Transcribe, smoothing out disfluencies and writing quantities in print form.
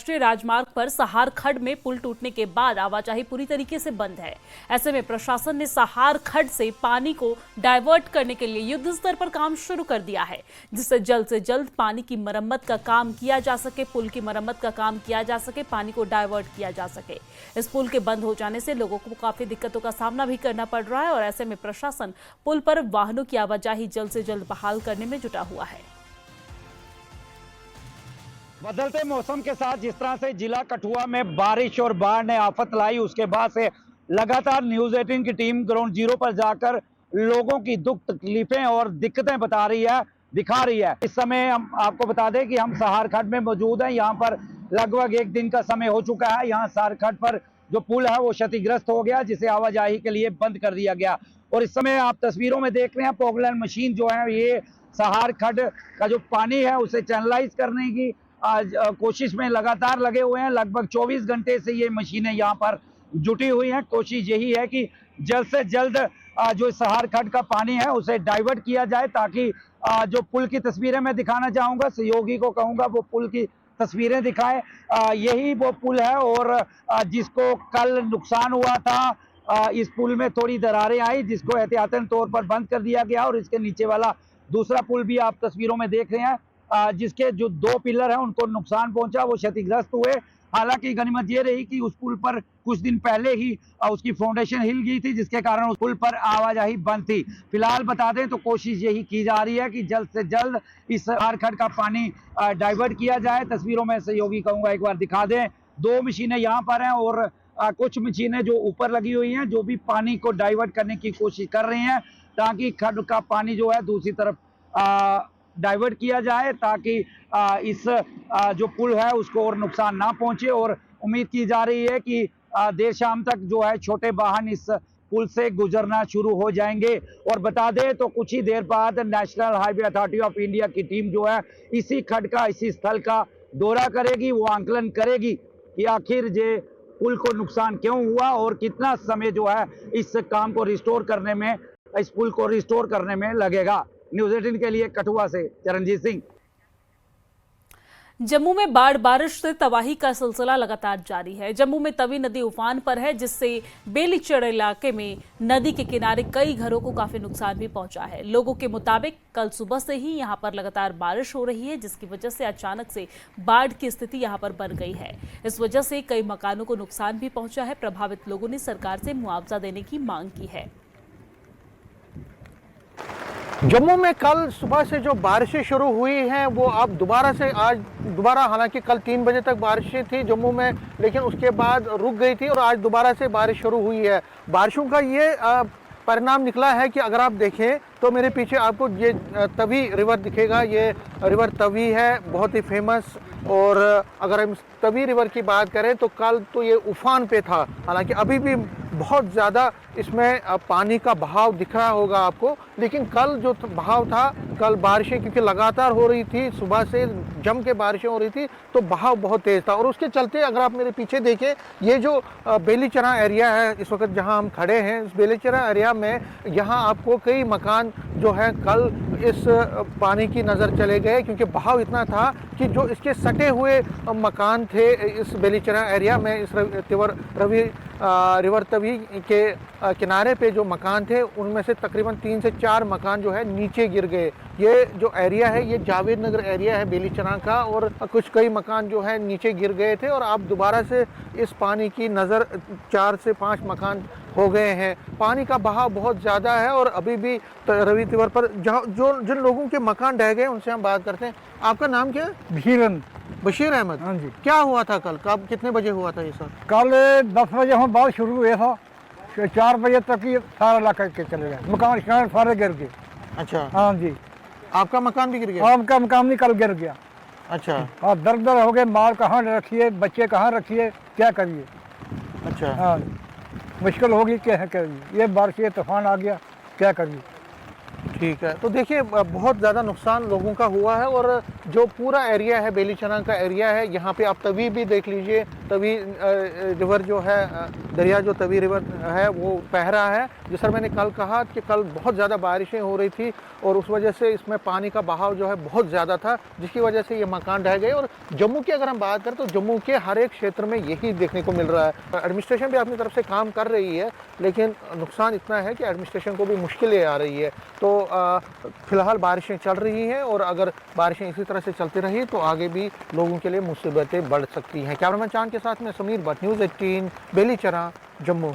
राष्ट्रीय राजमार्ग पर सहार खड्ड में पुल टूटने के बाद आवाजाही पूरी तरीके से बंद है। ऐसे में प्रशासन ने सहार खड्ड से पानी को डाइवर्ट करने के लिए युद्ध स्तर पर काम शुरू कर दिया है, जिससे जल्द से जल्द पानी की मरम्मत का काम किया जा सके, पुल की मरम्मत का काम किया जा सके, पानी को डाइवर्ट किया जा सके। इस पुल के बंद हो जाने से लोगों को काफी दिक्कतों का सामना भी करना पड़ रहा है और ऐसे में प्रशासन पुल पर वाहनों की आवाजाही जल्द से जल्द बहाल करने में जुटा हुआ है। बदलते मौसम के साथ जिस तरह से जिला कठुआ में बारिश और बाढ़ ने आफत लाई, उसके बाद से लगातार न्यूज़ 18 की टीम ग्राउंड जीरो पर जाकर लोगों की दुख तकलीफें और दिक्कतें दिखा रही है। इस समय हम आपको बता दें कि हम सहार खड्ड में मौजूद हैं। यहाँ पर लगभग एक दिन का समय हो चुका है। यहाँ सहार खड्ड पर जो पुल है वो क्षतिग्रस्त हो गया, जिसे आवाजाही के लिए बंद कर दिया गया। और इस समय आप तस्वीरों में देख रहे हैं पॉगलैंड मशीन जो है ये सहार खड्ड का जो पानी है उसे चैनलाइज करने की आज कोशिश में लगातार लगे हुए हैं। लगभग 24 घंटे से ये मशीनें यहाँ पर जुटी हुई हैं। कोशिश यही है कि जल्द से जल्द जो सहार खड्ड का पानी है उसे डाइवर्ट किया जाए, ताकि जो पुल की तस्वीरें मैं दिखाना चाहूँगा, सहयोगी को कहूँगा वो पुल की तस्वीरें दिखाएं। यही वो पुल है और जिसको कल नुकसान हुआ था। इस पुल में थोड़ी दरारें आई, जिसको एहतियातन तौर पर बंद कर दिया गया। और इसके नीचे वाला दूसरा पुल भी आप तस्वीरों में देख रहे हैं, जिसके जो 2 पिलर हैं उनको नुकसान पहुंचा, वो क्षतिग्रस्त हुए। हालांकि गनीमत ये रही कि उस पुल पर कुछ दिन पहले ही उसकी फाउंडेशन हिल गई थी, जिसके कारण उस पुल पर आवाजाही बंद थी। फिलहाल बता दें तो कोशिश यही की जा रही है कि जल्द से जल्द इस सहार खड्ड का पानी डाइवर्ट किया जाए। तस्वीरों में सहयोगी कहूँगा एक बार दिखा दें। 2 मशीनें यहाँ पर हैं और कुछ मशीनें जो ऊपर लगी हुई हैं जो भी पानी को डाइवर्ट करने की कोशिश कर रही हैं, ताकि खड्ड का पानी जो है दूसरी तरफ डाइवर्ट किया जाए, ताकि इस जो पुल है उसको और नुकसान ना पहुंचे। और उम्मीद की जा रही है कि देर शाम तक जो है छोटे वाहन इस पुल से गुजरना शुरू हो जाएंगे। और बता दें तो कुछ ही देर बाद national highway authority of India की टीम जो है इसी खड्ड का, इसी स्थल का दौरा करेगी। वो आंकलन करेगी कि आखिर ये पुल को नुकसान क्यों हुआ और कितना समय जो है इस काम को रिस्टोर करने में, इस पुल को रिस्टोर करने में लगेगा। न्यूज़ 18 के लिए कठुआ से चरणजीत सिंह। जम्मू में बारिश से तबाही का सिलसिला लगातार जारी है। जम्मू में तवी नदी उफान पर है, जिससे बेलीचड़ इलाके में नदी के किनारे कई घरों को काफी नुकसान भी पहुंचा है। लोगों के मुताबिक कल सुबह से ही यहां पर लगातार बारिश हो रही है, जिसकी वजह से अचानक से बाढ़ की स्थिति यहां पर बन गई है। इस वजह से कई मकानों को नुकसान भी पहुंचा है। प्रभावित लोगों ने सरकार से मुआवजा देने की मांग की है। जम्मू में कल सुबह से जो बारिशें शुरू हुई हैं वो अब आज दोबारा, हालांकि कल 3 बजे तक बारिशें थी जम्मू में, लेकिन उसके बाद रुक गई थी और आज दोबारा से बारिश शुरू हुई है। बारिशों का ये परिणाम निकला है कि अगर आप देखें तो मेरे पीछे आपको ये तवी रिवर दिखेगा। ये रिवर तवी है, बहुत ही फेमस। और अगर हम तवी रिवर की बात करें तो कल तो ये उफान पे था। हालांकि अभी भी बहुत ज़्यादा इसमें पानी का बहाव दिख रहा होगा आपको, लेकिन कल जो बहाव था, कल बारिशें क्योंकि लगातार हो रही थी, सुबह से जम के बारिशें हो रही थी, तो बहाव बहुत तेज़ था। और उसके चलते अगर आप मेरे पीछे देखें, ये जो बेलीचरा एरिया है इस वक्त जहां हम खड़े हैं, इस बेलीचरा एरिया में यहाँ आपको कई मकान जो है कल इस पानी की नज़र चले गए, क्योंकि बहाव इतना था कि जो इसके सटे हुए मकान थे इस बेलीचरा एरिया में, इस रिवर तवी के किनारे पे जो मकान थे उनमें से तकरीबन 3 से 4 मकान जो है नीचे गिर गए। ये जो एरिया है ये जावेद नगर एरिया है बेलीचरा का, और कुछ कई मकान जो है नीचे गिर गए थे और अब दोबारा से इस पानी की नज़र 4 से 5 मकान हो गए हैं। पानी का बहाव बहुत ज़्यादा है और अभी भी रवि तिवर पर जिन लोगों के मकान ढह गए उनसे हम बात करते हैं। आपका नाम क्या है? बशीर अहमद। हाँ जी। क्या हुआ था कल? कब कितने बजे हुआ था ये सब? कल 10 बजे हम बात शुरू हुए था, 4 बजे तक ही सारा इलाका के चले गए, मकान सारे गिर गए। अच्छा। हाँ जी। आपका मकान भी गिर गया? आपका मकान भी कल गिर गया। अच्छा। और दर दर हो गए, माल कहाँ रखिए, बच्चे कहाँ रखिए, क्या करिए। अच्छा। हाँ, मुश्किल होगी, क्या करिए। ये बारिश, ये तूफान आ गया, क्या करिए। ठीक है, तो देखिए बहुत ज़्यादा नुकसान लोगों का हुआ है और जो पूरा एरिया है बेलीचना का एरिया है, यहाँ पे आप तवी भी देख लीजिए, तवी रिवर जो है, दरिया जो तवी रिवर है वो बह रहा है। जिस तरह मैंने कल कहा कि कल बहुत ज़्यादा बारिशें हो रही थी और उस वजह से इसमें पानी का बहाव जो है बहुत ज़्यादा था, जिसकी वजह से ये मकान ढह गए। और जम्मू की अगर हम बात करें तो जम्मू के हर एक क्षेत्र में यही देखने को मिल रहा है। एडमिनिस्ट्रेशन भी अपनी तरफ से काम कर रही है, लेकिन नुकसान इतना है कि एडमिनिस्ट्रेशन को भी मुश्किलें आ रही है। तो फिलहाल बारिशें चल रही हैं और अगर बारिशें इसी तरह से चलती रही तो आगे भी लोगों के लिए मुसीबतें बढ़ सकती हैं। कैमरामैन चांद के साथ में समीर भट्ट, न्यूज़ 18 बेलीचरा, जम्मू।